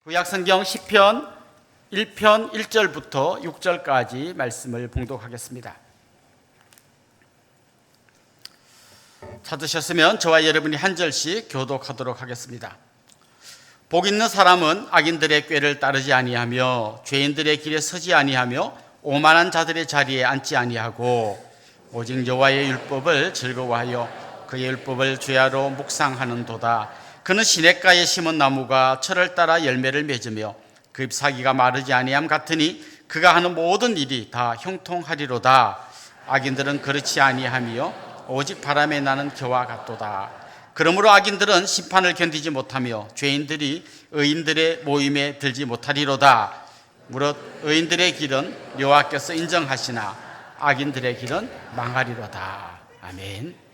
구약성경 시편 1편 1절부터 6절까지 말씀을 봉독하겠습니다. 찾으셨으면 저와 여러분이 한 절씩 교독하도록 하겠습니다. 복 있는 사람은 악인들의 꾀를 따르지 아니하며 죄인들의 길에 서지 아니하며 오만한 자들의 자리에 앉지 아니하고 오직 여호와의 율법을 즐거워하여 그의 율법을 주야로 묵상하는도다. 그는 시냇가에 심은 나무가 철을 따라 열매를 맺으며 그 잎사귀가 마르지 아니함 같으니 그가 하는 모든 일이 다 형통하리로다. 악인들은 그렇지 아니하며 오직 바람에 나는 겨와 같도다. 그러므로 악인들은 심판을 견디지 못하며 죄인들이 의인들의 모임에 들지 못하리로다. 무릇 의인들의 길은 여호와께서 인정하시나 악인들의 길은 망하리로다. 아멘.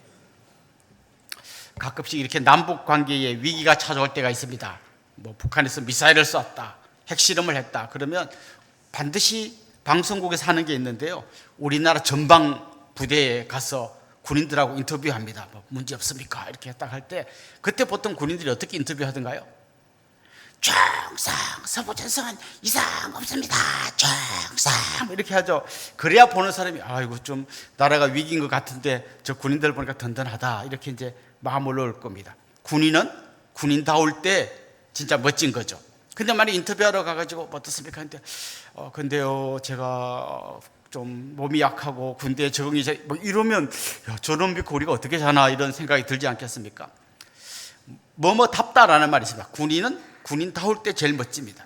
가끔씩 이렇게 남북 관계에 위기가 찾아올 때가 있습니다. 북한에서 미사일을 쐈다, 핵실험을 했다. 그러면 반드시 방송국에서 하는 게 있는데요. 우리나라 전방 부대에 가서 군인들하고 인터뷰합니다. 문제 없습니까? 이렇게 딱 할 때 그때 보통 군인들이 어떻게 인터뷰하던가요? 충성, 서부전선 이상 없습니다. 충성 이렇게 하죠. 그래야 보는 사람이 아이고 좀 나라가 위기인 것 같은데 저 군인들 보니까 든든하다 이렇게 이제 마음을 놓을 겁니다. 군인은 군인다울 때 진짜 멋진 거죠. 근데 만약 인터뷰하러 가가지고 어떻습니까? 근데요 제가 좀 몸이 약하고 군대에 적응이 이러면 야, 저놈 믿고 우리가 어떻게 사나 이런 생각이 들지 않겠습니까? 답다라는 말이 있습니다. 군인은 군인다울 때 제일 멋집니다.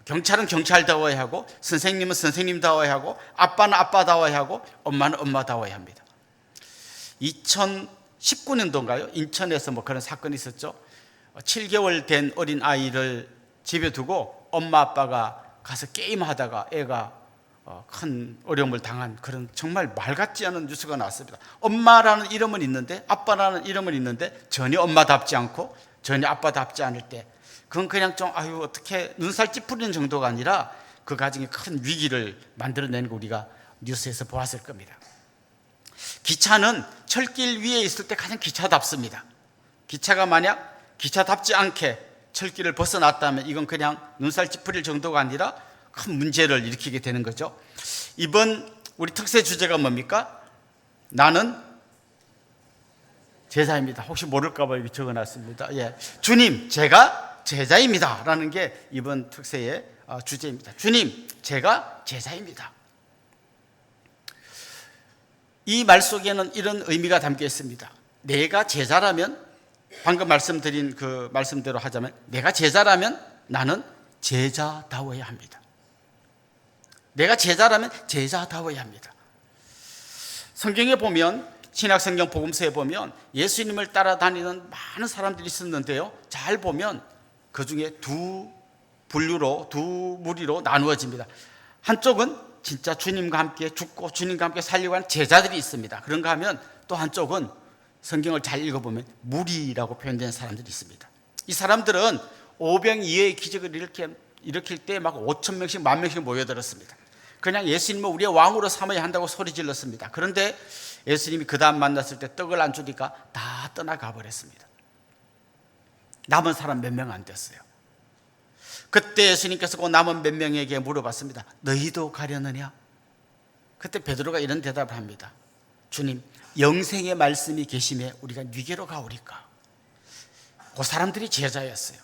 경찰은 경찰다워야 하고 선생님은 선생님다워야 하고 아빠는 아빠다워야 하고 엄마는 엄마다워야 합니다. 2019년도인가요? 인천에서 그런 사건이 있었죠. 7개월 된 어린 아이를 집에 두고 엄마 아빠가 가서 게임하다가 애가 큰 어려움을 당한 그런 정말 말 같지 않은 뉴스가 나왔습니다. 엄마라는 이름은 있는데 아빠라는 이름은 있는데 전혀 엄마답지 않고 전혀 아빠답지 않을 때 그건 그냥 좀 어떻게 눈살 찌푸리는 정도가 아니라 그 가정에 큰 위기를 만들어내는 거 우리가 뉴스에서 보았을 겁니다. 기차는 철길 위에 있을 때 가장 기차답습니다. 기차가 만약 기차답지 않게 철길을 벗어났다면 이건 그냥 눈살 찌푸릴 정도가 아니라 큰 문제를 일으키게 되는 거죠. 이번 우리 특세 주제가 뭡니까? 나는 제자입니다. 혹시 모를까 봐 여기 적어놨습니다. 주님, 제가 제자입니다 라는 게 이번 특세의 주제입니다. 주님, 제가 제자입니다. 이 말 속에는 이런 의미가 담겨 있습니다. 내가 제자라면 방금 말씀드린 그 말씀대로 하자면 내가 제자라면 나는 제자다워야 합니다. 내가 제자라면 제자다워야 합니다. 성경에 보면 신약성경 복음서에 보면 예수님을 따라다니는 많은 사람들이 있었는데요. 잘 보면 그 중에 두 무리로 나누어집니다. 한쪽은 진짜 주님과 함께 죽고 주님과 함께 살려고 하는 제자들이 있습니다. 그런가 하면 또 한쪽은 성경을 잘 읽어보면 무리라고 표현된 사람들이 있습니다. 이 사람들은 오병이어의 기적을 일으킬 때 막 5,000명씩 10,000명씩 모여들었습니다. 그냥 예수님을 우리의 왕으로 삼아야 한다고 소리 질렀습니다. 그런데 예수님이 그 다음 만났을 때 떡을 안 주니까 다 떠나가 버렸습니다. 남은 사람 몇 명 안 됐어요. 그때 예수님께서 그 남은 몇 명에게 물어봤습니다. 너희도 가려느냐? 그때 베드로가 이런 대답을 합니다. 주님, 영생의 말씀이 계심에 우리가 네게로 가오리까? 그 사람들이 제자였어요.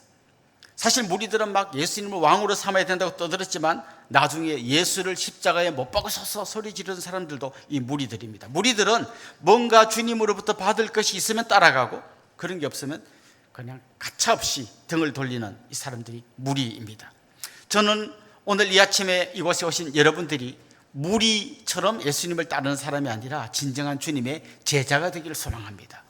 사실 무리들은 막 예수님을 왕으로 삼아야 된다고 떠들었지만 나중에 예수를 십자가에 못 박으셔서 소리 지르는 사람들도 이 무리들입니다. 무리들은 뭔가 주님으로부터 받을 것이 있으면 따라가고 그런 게 없으면 그냥 가차없이 등을 돌리는 이 사람들이 무리입니다. 저는 오늘 이 아침에 이곳에 오신 여러분들이 무리처럼 예수님을 따르는 사람이 아니라 진정한 주님의 제자가 되기를 소망합니다.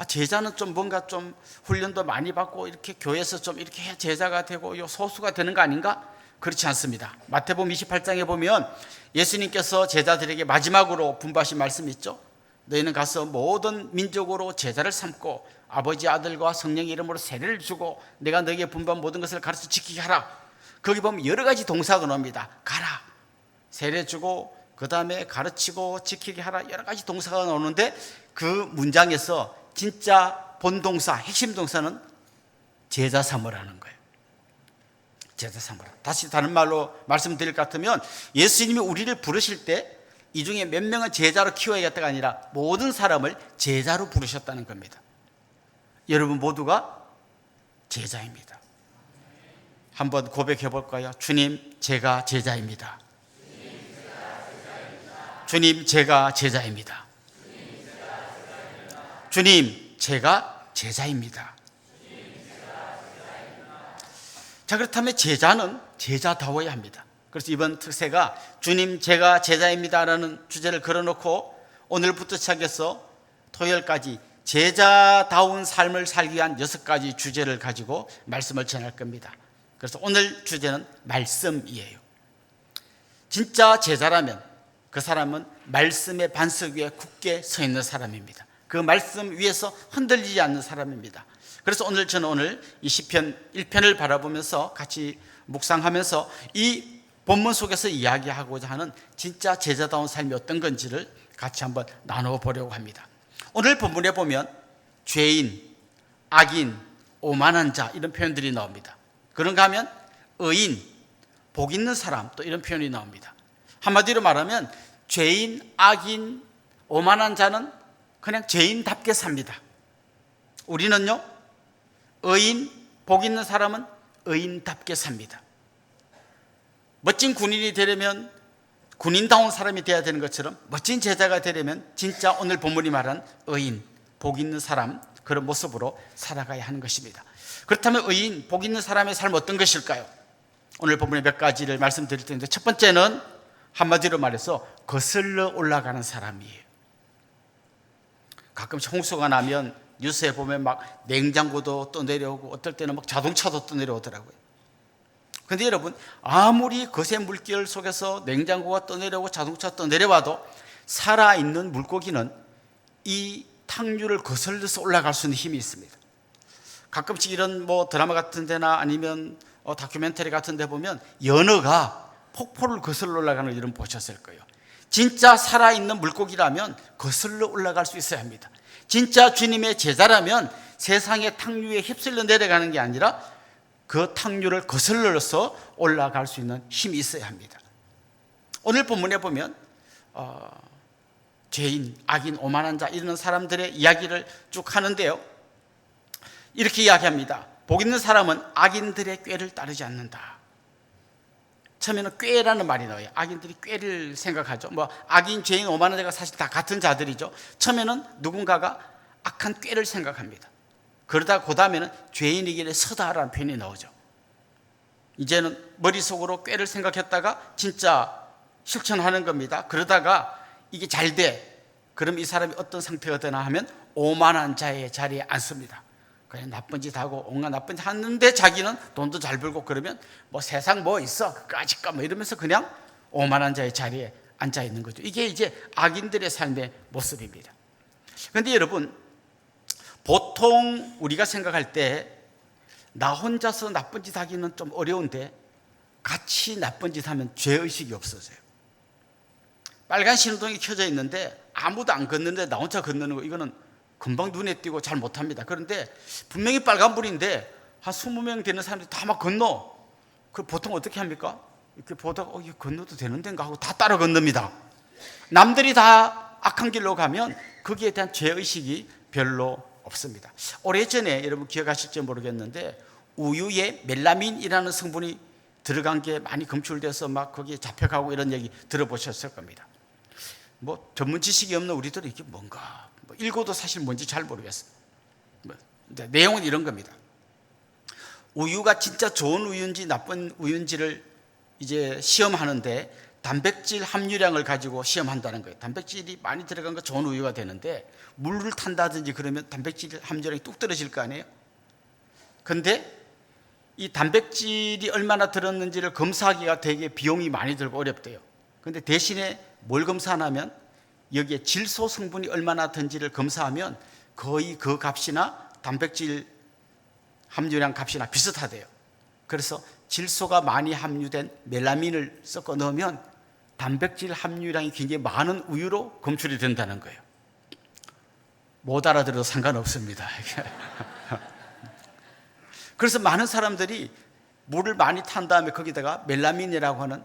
제자는 좀 뭔가 좀 훈련도 많이 받고 이렇게 교회에서 좀 이렇게 해야 제자가 되고 소수가 되는 거 아닌가? 그렇지 않습니다. 마태복음 28장에 보면 예수님께서 제자들에게 마지막으로 분부하신 말씀이 있죠. 너희는 가서 모든 민족으로 제자를 삼고 아버지 아들과 성령의 이름으로 세례를 주고 내가 너희에게 분부한 모든 것을 가르쳐 지키게 하라. 거기 보면 여러 가지 동사가 나옵니다. 가라, 세례 주고 그 다음에 가르치고 지키게 하라. 여러 가지 동사가 나오는데 그 문장에서 진짜 본동사, 핵심 동사는 제자 삼으라는 거예요. 제자 삼으라. 다시 다른 말로 말씀드릴 것 같으면 예수님이 우리를 부르실 때 이 중에 몇 명은 제자로 키워야겠다가 아니라 모든 사람을 제자로 부르셨다는 겁니다. 여러분 모두가 제자입니다. 한번 고백해 볼까요? 주님, 제가 제자입니다. 주님, 제가 제자입니다. 주님, 제가 제자입니다. 자, 그렇다면 제자는 제자다워야 합니다. 그래서 이번 특세가 주님, 제가 제자입니다라는 주제를 걸어놓고 오늘부터 시작해서 토요일까지 제자다운 삶을 살기 위한 6가지 주제를 가지고 말씀을 전할 겁니다. 그래서 오늘 주제는 말씀이에요. 진짜 제자라면 그 사람은 말씀의 반석 위에 굳게 서 있는 사람입니다. 그 말씀 위에서 흔들리지 않는 사람입니다. 그래서 저는 이 시편 1편을 바라보면서 같이 묵상하면서 이 본문 속에서 이야기하고자 하는 진짜 제자다운 삶이 어떤 건지를 같이 한번 나눠보려고 합니다. 오늘 본문에 보면 죄인, 악인, 오만한 자 이런 표현들이 나옵니다. 그런가 하면 의인, 복 있는 사람 또 이런 표현이 나옵니다. 한마디로 말하면 죄인, 악인, 오만한 자는 그냥 죄인답게 삽니다. 우리는요, 의인, 복 있는 사람은 의인답게 삽니다. 멋진 군인이 되려면 군인다운 사람이 되어야 되는 것처럼 멋진 제자가 되려면 진짜 오늘 본문이 말한 의인, 복 있는 사람 그런 모습으로 살아가야 하는 것입니다. 그렇다면 의인, 복 있는 사람의 삶은 어떤 것일까요? 오늘 본문에 몇 가지를 말씀드릴 텐데 첫 번째는 한마디로 말해서 거슬러 올라가는 사람이에요. 가끔씩 홍수가 나면 뉴스에 보면 막 냉장고도 떠내려오고 어떨 때는 막 자동차도 떠내려오더라고요. 그런데 여러분, 아무리 거센 물결 속에서 냉장고가 떠내려오고 자동차 떠내려와도 살아있는 물고기는 이 탕류를 거슬러서 올라갈 수 있는 힘이 있습니다. 가끔씩 이런 드라마 같은 데나 아니면 다큐멘터리 같은 데 보면 연어가 폭포를 거슬러 올라가는 걸 이런 보셨을 거예요. 진짜 살아있는 물고기라면 거슬러 올라갈 수 있어야 합니다. 진짜 주님의 제자라면 세상의 탕류에 휩쓸려 내려가는 게 아니라 그 탕류를 거슬러서 올라갈 수 있는 힘이 있어야 합니다. 오늘 본문에 보면 죄인, 악인, 오만한 자 이런 사람들의 이야기를 쭉 하는데요, 이렇게 이야기합니다. 복 있는 사람은 악인들의 꾀를 따르지 않는다. 처음에는 꾀라는 말이 나와요. 악인들이 꾀를 생각하죠. 악인, 죄인, 오만한 자가 사실 다 같은 자들이죠. 처음에는 누군가가 악한 꾀를 생각합니다. 그러다 그 다음에는 죄인의 길에 서다라는 표현이 나오죠. 이제는 머릿속으로 꾀를 생각했다가 진짜 실천하는 겁니다. 그러다가 이게 잘 돼. 그럼 이 사람이 어떤 상태가 되나 하면 오만한 자의 자리에 앉습니다. 그냥 나쁜 짓 하고 온갖 나쁜 짓 하는데 자기는 돈도 잘 벌고 그러면 세상 있어 그까짓 거 이러면서 그냥 오만한 자의 자리에 앉아 있는 거죠. 이게 이제 악인들의 삶의 모습입니다. 그런데 여러분, 보통 우리가 생각할 때 나 혼자서 나쁜 짓 하기는 좀 어려운데 같이 나쁜 짓 하면 죄의식이 없어져요. 빨간 신호등이 켜져 있는데 아무도 안 걷는데 나 혼자 걷는 거, 이거는 금방 눈에 띄고 잘 못합니다. 그런데 분명히 빨간불인데 한 20명 되는 사람들이 다 막 건너. 그 보통 어떻게 합니까? 이렇게 보다가 이거 건너도 되는 데인가 하고 다 따라 건넙니다. 남들이 다 악한 길로 가면 거기에 대한 죄의식이 별로 없습니다. 오래전에 여러분 기억하실지 모르겠는데 우유에 멜라민이라는 성분이 들어간 게 많이 검출돼서 막 거기에 잡혀가고 이런 얘기 들어보셨을 겁니다. 전문 지식이 없는 우리들은 이게 뭔가 읽어도 사실 뭔지 잘 모르겠어요. 내용은 이런 겁니다. 우유가 진짜 좋은 우유인지 나쁜 우유인지를 이제 시험하는데 단백질 함유량을 가지고 시험한다는 거예요. 단백질이 많이 들어간 거 좋은 우유가 되는데 물을 탄다든지 그러면 단백질 함유량이 뚝 떨어질 거 아니에요. 그런데 이 단백질이 얼마나 들었는지를 검사하기가 되게 비용이 많이 들고 어렵대요. 그런데 대신에 뭘 검사하냐면 여기에 질소 성분이 얼마나 든지를 검사하면 거의 그 값이나 단백질 함유량 값이나 비슷하대요. 그래서 질소가 많이 함유된 멜라민을 섞어 넣으면 단백질 함유량이 굉장히 많은 우유로 검출이 된다는 거예요. 못 알아들어도 상관없습니다. 그래서 많은 사람들이 물을 많이 탄 다음에 거기다가 멜라민이라고 하는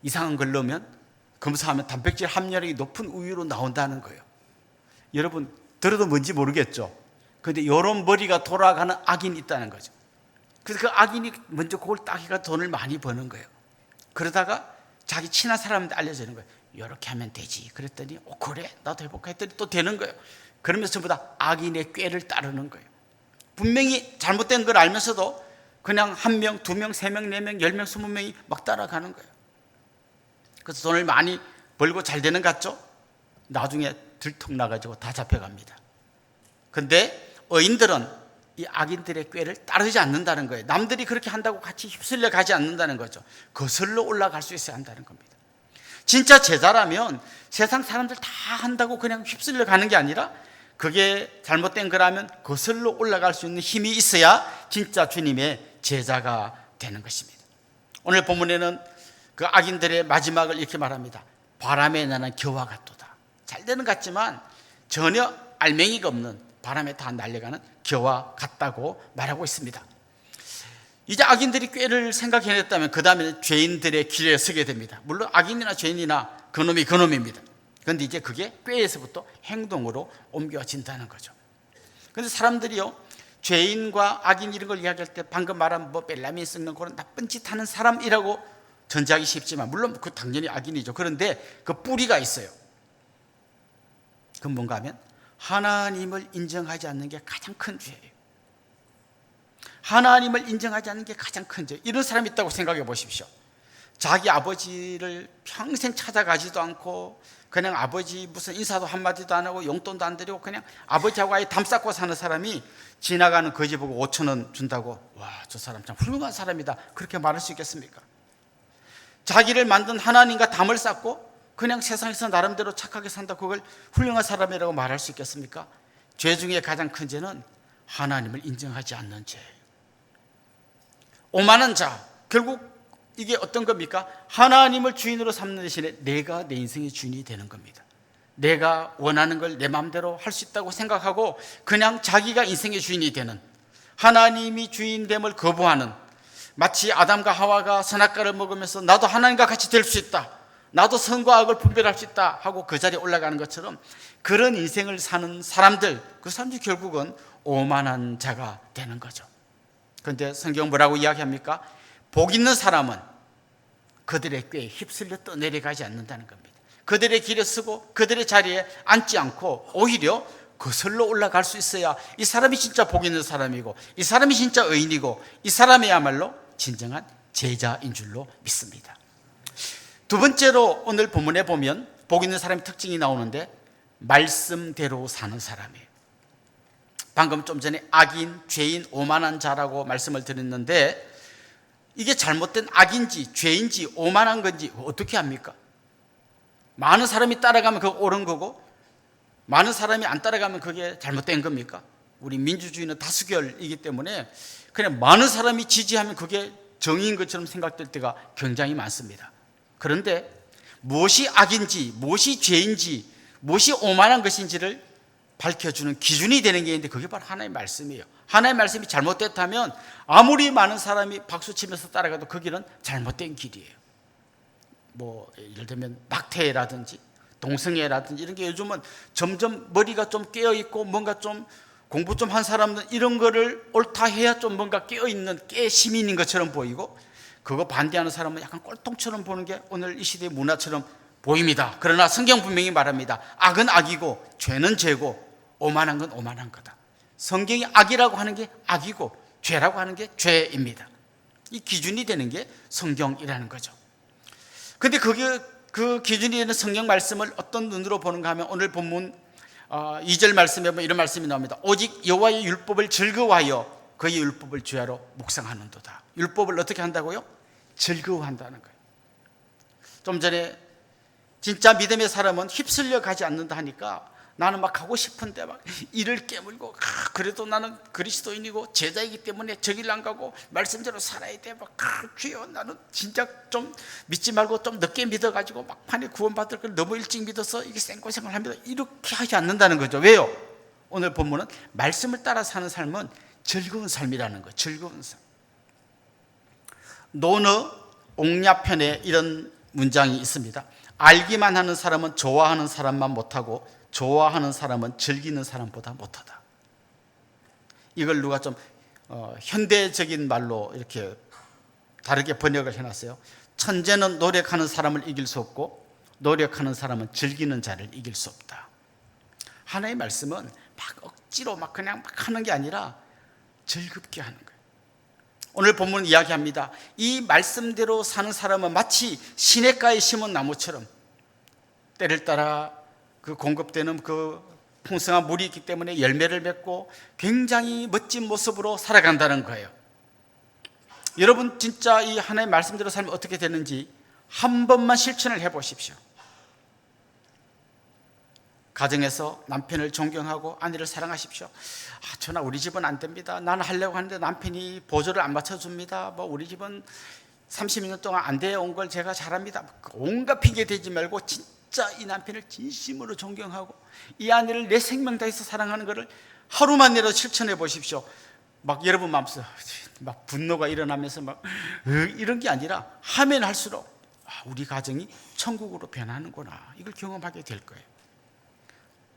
이상한 걸 넣으면 검사하면 단백질 함유량이 높은 우유로 나온다는 거예요. 여러분 들어도 뭔지 모르겠죠? 그런데 이런 머리가 돌아가는 악인이 있다는 거죠. 그래서 그 악인이 먼저 그걸 따기가 돈을 많이 버는 거예요. 그러다가 자기 친한 사람한테 알려주는 거예요. 이렇게 하면 되지. 그랬더니 그래 나도 해볼까 했더니 또 되는 거예요. 그러면서 전부 다 악인의 꾀를 따르는 거예요. 분명히 잘못된 걸 알면서도 그냥 1명, 2명, 3명, 4명, 10명, 20명이 막 따라가는 거예요. 그래서 돈을 많이 벌고 잘 되는 것 같죠? 나중에 들통나가지고 다 잡혀갑니다. 근데 의인들은 이 악인들의 꾀를 따르지 않는다는 거예요. 남들이 그렇게 한다고 같이 휩쓸려 가지 않는다는 거죠. 거슬러 올라갈 수 있어야 한다는 겁니다. 진짜 제자라면 세상 사람들 다 한다고 그냥 휩쓸려 가는 게 아니라 그게 잘못된 거라면 거슬러 올라갈 수 있는 힘이 있어야 진짜 주님의 제자가 되는 것입니다. 오늘 본문에는 그 악인들의 마지막을 이렇게 말합니다. 바람에 나는 겨와 같도다. 잘 되는 것 같지만 전혀 알맹이가 없는 바람에 다 날려가는 겨와 같다고 말하고 있습니다. 이제 악인들이 꾀를 생각해냈다면 그 다음에 죄인들의 길에 서게 됩니다. 물론 악인이나 죄인이나 그놈이 그놈입니다. 그런데 이제 그게 꾀에서부터 행동으로 옮겨진다는 거죠. 그런데 사람들이요, 죄인과 악인 이런 걸 이야기할 때 방금 말한 멜라민 썩는 그런 나쁜 짓 하는 사람이라고 전제하기 쉽지만 물론 그 당연히 악인이죠. 그런데 그 뿌리가 있어요. 그건 뭔가 하면 하나님을 인정하지 않는 게 가장 큰 죄예요. 하나님을 인정하지 않는 게 가장 큰 죄. 이런 사람이 있다고 생각해 보십시오. 자기 아버지를 평생 찾아가지도 않고 그냥 아버지 무슨 인사도 한마디도 안 하고 용돈도 안 드리고 그냥 아버지하고 아예 담 쌓고 사는 사람이 지나가는 거지 보고 5,000원 준다고 와, 저 사람 참 훌륭한 사람이다 그렇게 말할 수 있겠습니까? 자기를 만든 하나님과 담을 쌓고 그냥 세상에서 나름대로 착하게 산다 그걸 훌륭한 사람이라고 말할 수 있겠습니까? 죄 중에 가장 큰 죄는 하나님을 인정하지 않는 죄예요. 오만한 자, 결국 이게 어떤 겁니까? 하나님을 주인으로 삼는 대신에 내가 내 인생의 주인이 되는 겁니다. 내가 원하는 걸 내 마음대로 할 수 있다고 생각하고 그냥 자기가 인생의 주인이 되는, 하나님이 주인됨을 거부하는, 마치 아담과 하와가 선악과를 먹으면서 나도 하나님과 같이 될 수 있다, 나도 선과 악을 분별할 수 있다 하고 그 자리에 올라가는 것처럼 그런 인생을 사는 사람들, 그 사람들이 결국은 오만한 자가 되는 거죠. 그런데 성경 뭐라고 이야기합니까? 복 있는 사람은 그들의 꾀에 휩쓸려 떠내려가지 않는다는 겁니다. 그들의 길에 서고 그들의 자리에 앉지 않고 오히려 거슬러 올라갈 수 있어야 이 사람이 진짜 복 있는 사람이고 이 사람이 진짜 의인이고 이 사람이야말로 진정한 제자인 줄로 믿습니다. 두 번째로 오늘 본문에 보면 복 있는 사람의 특징이 나오는데 말씀대로 사는 사람이에요. 방금 좀 전에 악인, 죄인, 오만한 자라고 말씀을 드렸는데 이게 잘못된 악인지 죄인지 오만한 건지 어떻게 합니까? 많은 사람이 따라가면 그거 옳은 거고 많은 사람이 안 따라가면 그게 잘못된 겁니까? 우리 민주주의는 다수결이기 때문에 그냥 많은 사람이 지지하면 그게 정의인 것처럼 생각될 때가 굉장히 많습니다. 그런데 무엇이 악인지 무엇이 죄인지 무엇이 오만한 것인지를 밝혀주는 기준이 되는 게 있는데 그게 바로 하나님의 말씀이에요. 하나님의 말씀이 잘못됐다면 아무리 많은 사람이 박수치면서 따라가도 그 길은 잘못된 길이에요. 예를 들면 낙태라든지 동성애라든지 이런 게 요즘은 점점 머리가 좀 깨어있고 뭔가 좀 공부 좀 한 사람은 이런 거를 옳다 해야 좀 뭔가 깨어있는 깨시민인 것처럼 보이고 그거 반대하는 사람은 약간 꼴통처럼 보는 게 오늘 이 시대의 문화처럼 보입니다. 그러나 성경 분명히 말합니다. 악은 악이고 죄는 죄고 오만한 건 오만한 거다. 성경이 악이라고 하는 게 악이고 죄라고 하는 게 죄입니다. 이 기준이 되는 게 성경이라는 거죠. 근데 그 기준이 되는 성경 말씀을 어떤 눈으로 보는가 하면 오늘 본문 2절 말씀에 보면 이런 말씀이 나옵니다. 오직 여호와의 율법을 즐거워하여 그의 율법을 주야로 묵상하는도다. 율법을 어떻게 한다고요? 즐거워한다는 거예요. 좀 전에 진짜 믿음의 사람은 휩쓸려 가지 않는다 하니까 나는 막 가고 싶은데 막 이를 깨물고 그래도 나는 그리스도인이고 제자이기 때문에 저길 안 가고 말씀대로 살아야 돼. 막 주여 나는 진짜 좀 믿지 말고 좀 늦게 믿어가지고 막판에 구원받을 걸 너무 일찍 믿어서 이게 생고생을 합니다. 이렇게 하지 않는다는 거죠. 왜요? 오늘 본문은 말씀을 따라 사는 삶은 즐거운 삶이라는 거예요. 즐거운 삶. 노너 옥야편에 이런 문장이 있습니다. 알기만 하는 사람은 좋아하는 사람만 못하고 좋아하는 사람은 즐기는 사람보다 못하다. 이걸 누가 좀 현대적인 말로 이렇게 다르게 번역을 해놨어요. 천재는 노력하는 사람을 이길 수 없고 노력하는 사람은 즐기는 자를 이길 수 없다. 하나의 말씀은 막 억지로 막 그냥 막 하는 게 아니라 즐겁게 하는 거예요. 오늘 본문 이야기합니다. 이 말씀대로 사는 사람은 마치 시냇가에 심은 나무처럼 때를 따라 그 공급되는 그 풍성한 물이 있기 때문에 열매를 맺고 굉장히 멋진 모습으로 살아간다는 거예요. 여러분 진짜 이 하나의 말씀대로 살면 어떻게 되는지 한 번만 실천을 해보십시오. 가정에서 남편을 존경하고 아내를 사랑하십시오. 전하 우리 집은 안 됩니다. 나는 하려고 하는데 남편이 보조를 안 맞춰줍니다. 우리 집은 30년 동안 안 되어 온 걸 제가 잘합니다. 온갖 핑계 대지 말고 진짜 이 남편을 진심으로 존경하고 이 아내를 내 생명 다해서 사랑하는 것을 하루만이라도 실천해 보십시오. 막 여러분 마음속에 막 분노가 일어나면서 막 이런 게 아니라 하면 할수록 우리 가정이 천국으로 변하는구나, 이걸 경험하게 될 거예요.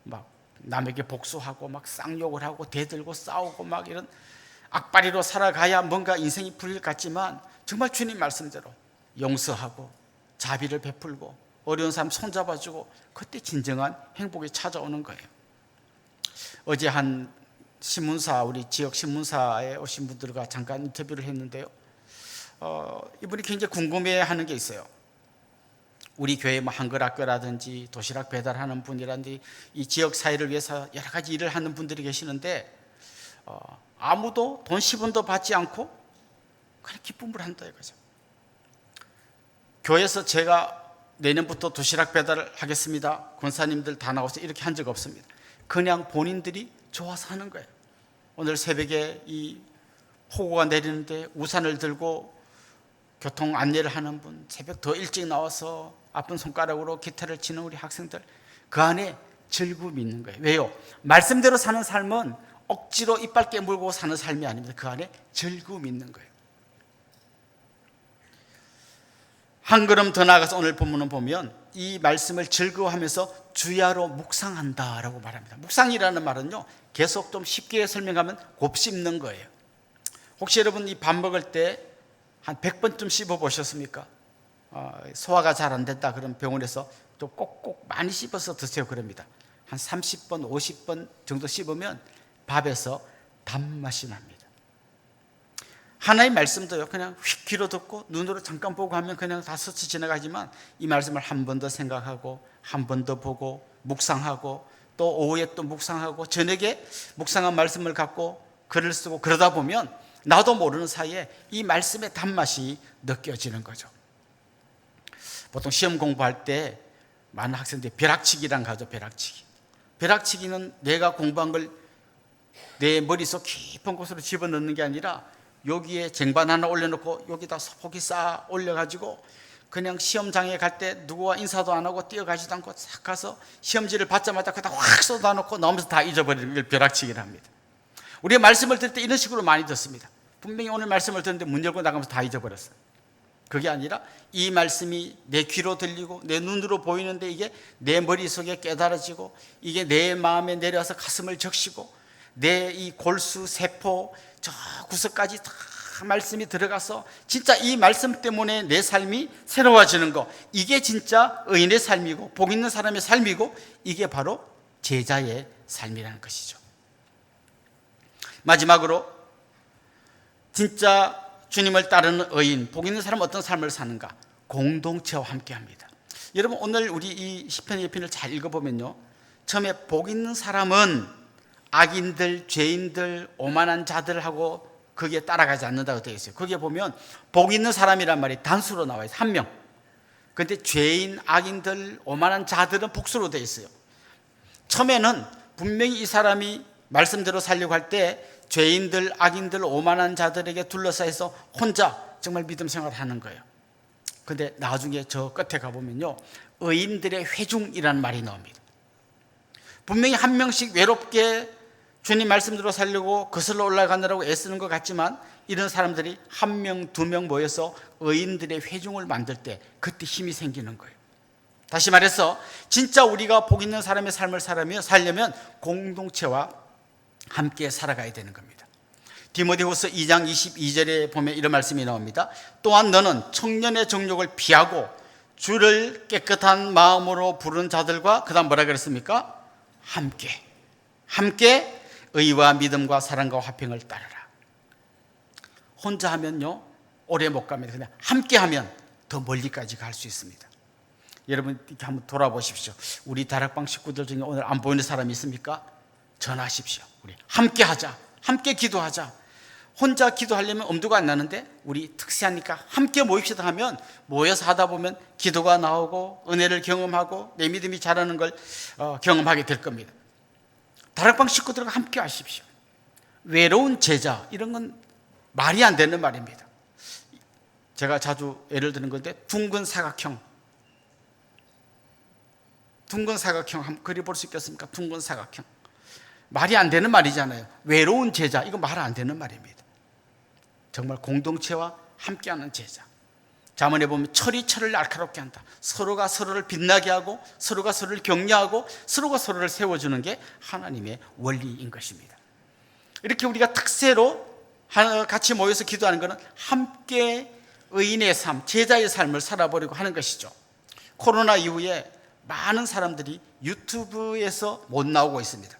막 남에게 복수하고 막 쌍욕을 하고 대들고 싸우고 막 이런 악바리로 살아가야 뭔가 인생이 풀릴 것 같지만 정말 주님 말씀대로 용서하고 자비를 베풀고 어려운 사람 손잡아주고 그때 진정한 행복이 찾아오는 거예요. 어제 한 신문사, 우리 지역 신문사에 오신 분들과 잠깐 인터뷰를 했는데요, 이분이 굉장히 궁금해하는 게 있어요. 우리 교회 한글학교라든지 도시락 배달하는 분이라든지 이 지역 사회를 위해서 여러 가지 일을 하는 분들이 계시는데 아무도 돈 10원도 받지 않고 그냥 기쁨을 한다 이거죠. 교회에서 제가 내년부터 도시락 배달을 하겠습니다, 권사님들 다 나오세요, 이렇게 한 적 없습니다. 그냥 본인들이 좋아서 하는 거예요. 오늘 새벽에 이 폭우가 내리는데 우산을 들고 교통 안내를 하는 분, 새벽 더 일찍 나와서 아픈 손가락으로 기타를 치는 우리 학생들, 그 안에 즐거움이 있는 거예요. 왜요? 말씀대로 사는 삶은 억지로 이빨 깨물고 사는 삶이 아닙니다. 그 안에 즐거움이 있는 거예요. 한 걸음 더 나아가서 오늘 본문을 보면 이 말씀을 즐거워하면서 주야로 묵상한다라고 말합니다. 묵상이라는 말은요, 계속 좀 쉽게 설명하면 곱씹는 거예요. 혹시 여러분 이 밥 먹을 때 한 100번쯤 씹어 보셨습니까? 소화가 잘 안 된다 그런 병원에서 또 꼭꼭 많이 씹어서 드세요 그럽니다. 한 30번, 50번 정도 씹으면 밥에서 단맛이 납니다. 하나의 말씀도요, 그냥 휙 귀로 듣고 눈으로 잠깐 보고 하면 그냥 다 스쳐 지나가지만 이 말씀을 한 번 더 생각하고 한 번 더 보고 묵상하고 또 오후에 또 묵상하고 저녁에 묵상한 말씀을 갖고 글을 쓰고 그러다 보면 나도 모르는 사이에 이 말씀의 단맛이 느껴지는 거죠. 보통 시험 공부할 때 많은 학생들이 벼락치기란 가죠. 벼락치기는 내가 공부한 걸 내 머릿속 깊은 곳으로 집어넣는 게 아니라 여기에 쟁반 하나 올려놓고 여기다 소고기 쌓아 올려가지고 그냥 시험장에 갈 때 누구와 인사도 안 하고 뛰어가지도 않고 싹 가서 시험지를 받자마자 그다 확 쏟아놓고 나오면서 다 잊어버리는 걸 벼락치기를 합니다. 우리가 말씀을 들을 때 이런 식으로 많이 듣습니다. 분명히 오늘 말씀을 듣는데 문 열고 나가면서 다 잊어버렸어요. 그게 아니라 이 말씀이 내 귀로 들리고 내 눈으로 보이는데 이게 내 머릿속에 깨달아지고 이게 내 마음에 내려와서 가슴을 적시고 내 이 골수, 세포, 저 구석까지 다 말씀이 들어가서 진짜 이 말씀 때문에 내 삶이 새로워지는 거, 이게 진짜 의인의 삶이고 복 있는 사람의 삶이고 이게 바로 제자의 삶이라는 것이죠. 마지막으로 진짜 주님을 따르는 의인, 복 있는 사람은 어떤 삶을 사는가? 공동체와 함께합니다. 여러분 오늘 우리 이 시편 1편을 잘 읽어보면요, 처음에 복 있는 사람은 악인들, 죄인들, 오만한 자들하고 거기에 따라가지 않는다고 되어 있어요. 거기에 보면 복 있는 사람이란 말이 단수로 나와 있어요. 한 명. 그런데 죄인, 악인들, 오만한 자들은 복수로 되어 있어요. 처음에는 분명히 이 사람이 말씀대로 살려고 할 때 죄인들, 악인들, 오만한 자들에게 둘러싸여서 혼자 정말 믿음 생활을 하는 거예요. 그런데 나중에 저 끝에 가보면요, 의인들의 회중이라는 말이 나옵니다. 분명히 한 명씩 외롭게 주님 말씀대로 살려고 거슬러 올라가느라고 애쓰는 것 같지만 이런 사람들이 한 명, 두 명 모여서 의인들의 회중을 만들 때 그때 힘이 생기는 거예요. 다시 말해서 진짜 우리가 복 있는 사람의 삶을 살려면 공동체와 함께 살아가야 되는 겁니다. 디모데후서 2장 22절에 보면 이런 말씀이 나옵니다. 또한 너는 청년의 정욕을 피하고 주를 깨끗한 마음으로 부른 자들과 그 다음 뭐라 그랬습니까? 함께 의와 믿음과 사랑과 화평을 따르라. 혼자 하면요 오래 못 갑니다. 그냥 함께 하면 더 멀리까지 갈 수 있습니다. 여러분 이렇게 한번 돌아보십시오. 우리 다락방 식구들 중에 오늘 안 보이는 사람이 있습니까? 전화하십시오. 우리 함께 하자, 함께 기도하자. 혼자 기도하려면 엄두가 안 나는데 우리 특세하니까 함께 모입시다 하면 모여서 하다 보면 기도가 나오고 은혜를 경험하고 내 믿음이 자라는 걸 경험하게 될 겁니다. 다락방 식구들과 함께 하십시오. 외로운 제자 이런 건 말이 안 되는 말입니다. 제가 자주 예를 드는 건데 둥근 사각형 한번 그려볼 수 있겠습니까? 둥근 사각형 말이 안 되는 말이잖아요. 외로운 제자 이거 말 안 되는 말입니다. 정말 공동체와 함께하는 제자. 잠언에 보면 철이 철을 날카롭게 한다. 서로가 서로를 빛나게 하고 서로가 서로를 격려하고 서로가 서로를 세워주는 게 하나님의 원리인 것입니다. 이렇게 우리가 특세로 같이 모여서 기도하는 것은 함께 의인의 삶, 제자의 삶을 살아보려고 하는 것이죠. 코로나 이후에 많은 사람들이 유튜브에서 못 나오고 있습니다.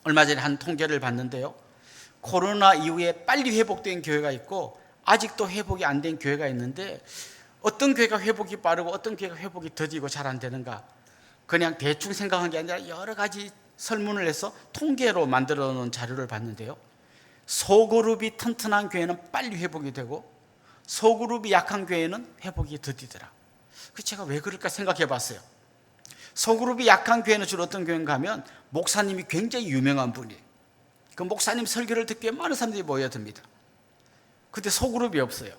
얼마 전에 한 통계를 봤는데요, 코로나 이후에 빨리 회복된 교회가 있고 아직도 회복이 안 된 교회가 있는데 어떤 교회가 회복이 빠르고 어떤 교회가 회복이 더디고 잘 안 되는가, 그냥 대충 생각한 게 아니라 여러 가지 설문을 해서 통계로 만들어 놓은 자료를 봤는데요, 소그룹이 튼튼한 교회는 빨리 회복이 되고 소그룹이 약한 교회는 회복이 더디더라. 제가 왜 그럴까 생각해 봤어요. 소그룹이 약한 교회는 주로 어떤 교회인가 하면 목사님이 굉장히 유명한 분이에요. 그 목사님 설교를 듣기에 많은 사람들이 모여듭니다. 근데 소그룹이 없어요.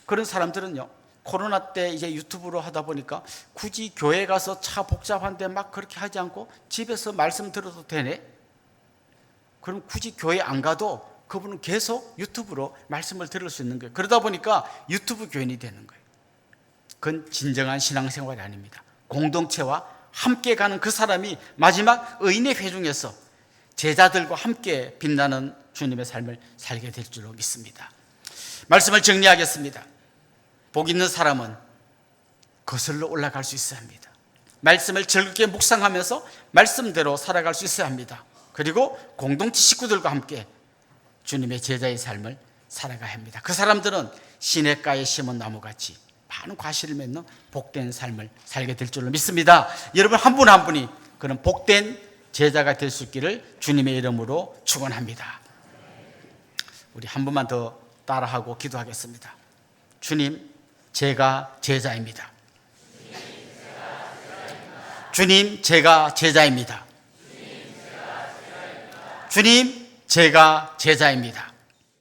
그런 사람들은요, 코로나 때 이제 유튜브로 하다 보니까 굳이 교회 가서 차 복잡한데 막 그렇게 하지 않고 집에서 말씀 들어도 되네? 그럼 굳이 교회 안 가도 그분은 계속 유튜브로 말씀을 들을 수 있는 거예요. 그러다 보니까 유튜브 교인이 되는 거예요. 그건 진정한 신앙생활이 아닙니다. 공동체와 함께 가는 그 사람이 마지막 의인의 회중에서 제자들과 함께 빛나는 주님의 삶을 살게 될 줄로 믿습니다. 말씀을 정리하겠습니다. 복 있는 사람은 거슬러 올라갈 수 있어야 합니다. 말씀을 즐겁게 묵상하면서 말씀대로 살아갈 수 있어야 합니다. 그리고 공동체 식구들과 함께 주님의 제자의 삶을 살아가야 합니다. 그 사람들은 시냇가에 심은 나무같이 많은 과실을 맺는 복된 삶을 살게 될 줄로 믿습니다. 여러분 한 분 한 분이 그런 복된 제자가 될 수 있기를 주님의 이름으로 축원합니다. 우리 한 번만 더 따라하고 기도하겠습니다. 주님, 제가 제자입니다. 주님, 제가 제자입니다. 주님, 제가 제자입니다.